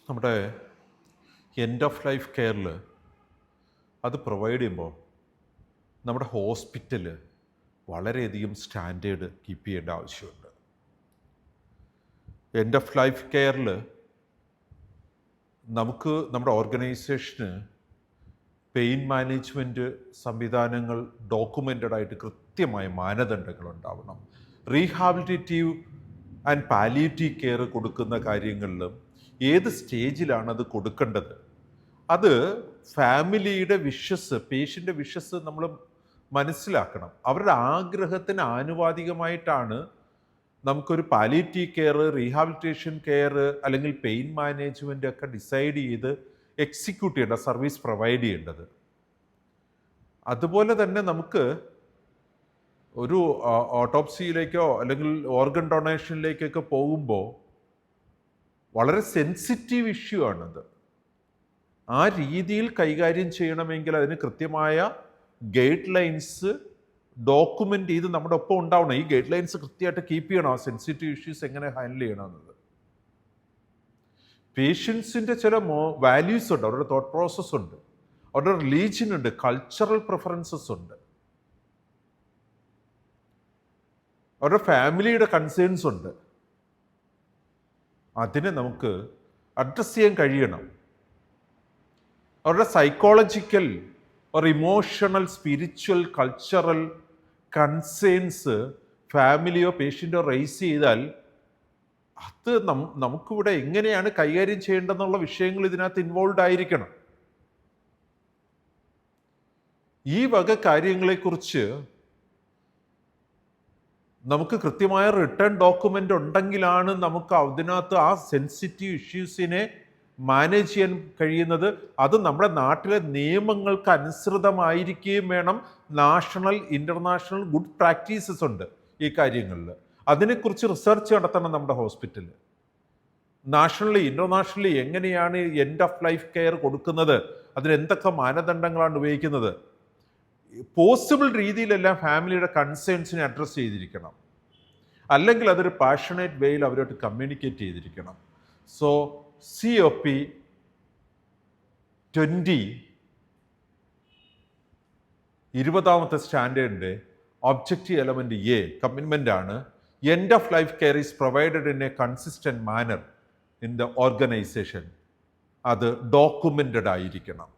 നമ്മുടെ end of life കെയറിൽ അത് പ്രൊവൈഡ് ചെയ്യുമ്പോൾ നമ്മുടെ ഹോസ്പിറ്റൽ വളരെയധികം സ്റ്റാൻഡേർഡ് കീപ്പ് ചെയ്യേണ്ട ആവശ്യമുണ്ട്. എൻഡ് ഓഫ് ലൈഫ് കെയറിൽ നമുക്ക് നമ്മുടെ ഓർഗനൈസേഷന് പെയിൻ മാനേജ്മെൻറ്റ് സംവിധാനങ്ങൾ ഡോക്യുമെൻ്റഡ് ആയിട്ട് കൃത്യമായ മാനദണ്ഡങ്ങൾ ഉണ്ടാവണം. റീഹാബിലിറ്റേറ്റീവ് ആൻഡ് പാലിയേറ്റീവ് കെയർ കൊടുക്കുന്ന കാര്യങ്ങളിലും ഏത് സ്റ്റേജിലാണ് അത് കൊടുക്കേണ്ടത്, അത് ഫാമിലിയുടെ വിഷസ്, പേഷ്യൻ്റെ വിഷസ് നമ്മൾ മനസ്സിലാക്കണം. അവരുടെ ആഗ്രഹത്തിന് ആനുപാതികമായിട്ടാണ് നമുക്കൊരു പാലിയേറ്റീവ് കെയർ, റീഹാബിലിറ്റേഷൻ കെയർ അല്ലെങ്കിൽ പെയിൻ മാനേജ്മെൻ്റ് ഒക്കെ ഡിസൈഡ് ചെയ്ത് എക്സിക്യൂട്ട് ചെയ്യേണ്ട, സർവീസ് പ്രൊവൈഡ് ചെയ്യേണ്ടത്. അതുപോലെ തന്നെ നമുക്ക് ഒരു ഓട്ടോപ്സിയിലേക്കോ അല്ലെങ്കിൽ ഓർഗൻ ഡൊണേഷനിലേക്കൊക്കെ പോകുമ്പോൾ വളരെ സെൻസിറ്റീവ് ഇഷ്യൂ ആണത്. ആ രീതിയിൽ കൈകാര്യം ചെയ്യണമെങ്കിൽ അതിന് കൃത്യമായ ഗൈഡ് ലൈൻസ് ഡോക്യുമെൻ്റ് ചെയ്ത് നമ്മുടെ ഒപ്പം ഉണ്ടാവണം. ഈ ഗൈഡ് ലൈൻസ് കൃത്യമായിട്ട് കീപ്പ് ചെയ്യണം. ആ സെൻസിറ്റീവ് ഇഷ്യൂസ് എങ്ങനെ ഹാൻഡിൽ ചെയ്യണമെന്നത്. പേഷ്യൻസിൻ്റെ ചില വാല്യൂസ് ഉണ്ട്, അവരുടെ തോട്ട് പ്രോസസ് ഉണ്ട്, അവരുടെ റിലീജിയൻ ഉണ്ട്, കൾച്ചറൽ പ്രിഫറൻസസ് ഉണ്ട്, അവരുടെ ഫാമിലിയുടെ കൺസേൺസ് ഉണ്ട്. അതിനെ നമുക്ക് അഡ്രസ്സ് ചെയ്യാൻ കഴിയണം. അവരുടെ psychological or emotional, spiritual, cultural concerns ഫാമിലിയോ പേഷ്യൻ്റോ റേസ് ചെയ്താൽ അത് നമുക്കിവിടെ എങ്ങനെയാണ് കൈകാര്യം ചെയ്യേണ്ടതെന്നുള്ള വിഷയങ്ങൾ ഇതിനകത്ത് ഇൻവോൾവ് ആയിരിക്കണം. ഈ വക കാര്യങ്ങളെക്കുറിച്ച് നമുക്ക് കൃത്യമായ റിട്ടേൺ ഡോക്യുമെൻ്റ് ഉണ്ടെങ്കിലാണ് നമുക്ക് അതിനകത്ത് ആ സെൻസിറ്റീവ് ഇഷ്യൂസിനെ മാനേജ് ചെയ്യാൻ കഴിയുന്നത്. അത് നമ്മുടെ നാട്ടിലെ നിയമങ്ങൾക്ക് അനുസൃതമായിരിക്കുകയും വേണം. നാഷണൽ, ഇൻ്റർനാഷണൽ ഗുഡ് പ്രാക്ടീസസ് ഉണ്ട് ഈ കാര്യങ്ങളിൽ. അതിനെക്കുറിച്ച് റിസർച്ച് നടത്തണം നമ്മുടെ ഹോസ്പിറ്റലിൽ. നാഷണലി, ഇൻ്റർനാഷണലി എങ്ങനെയാണ് എൻഡ് ഓഫ് ലൈഫ് കെയർ കൊടുക്കുന്നത്, അതിനെന്തൊക്കെ മാനദണ്ഡങ്ങളാണ് ഉപയോഗിക്കുന്നത്, പോസിബിൾ രീതിയിലെല്ലാം ഫാമിലിയുടെ കൺസേൺസിനെ അഡ്രസ്സ് ചെയ്തിരിക്കണം. അല്ലെങ്കിൽ അതൊരു പാഷനേറ്റ് വേയിൽ അവരോട്ട് കമ്മ്യൂണിക്കേറ്റ് ചെയ്തിരിക്കണം. സോ COP 20 സ്റ്റാൻഡേർഡിൻ്റെ ഒബ്ജക്റ്റീവ് എലമെൻറ്റ് A കമ്മിറ്റ്മെൻ്റ് ആണ്, end of life care is provided in a consistent manner in the organisation. അത് ഡോക്യുമെൻ്റഡ് ആയിരിക്കണം.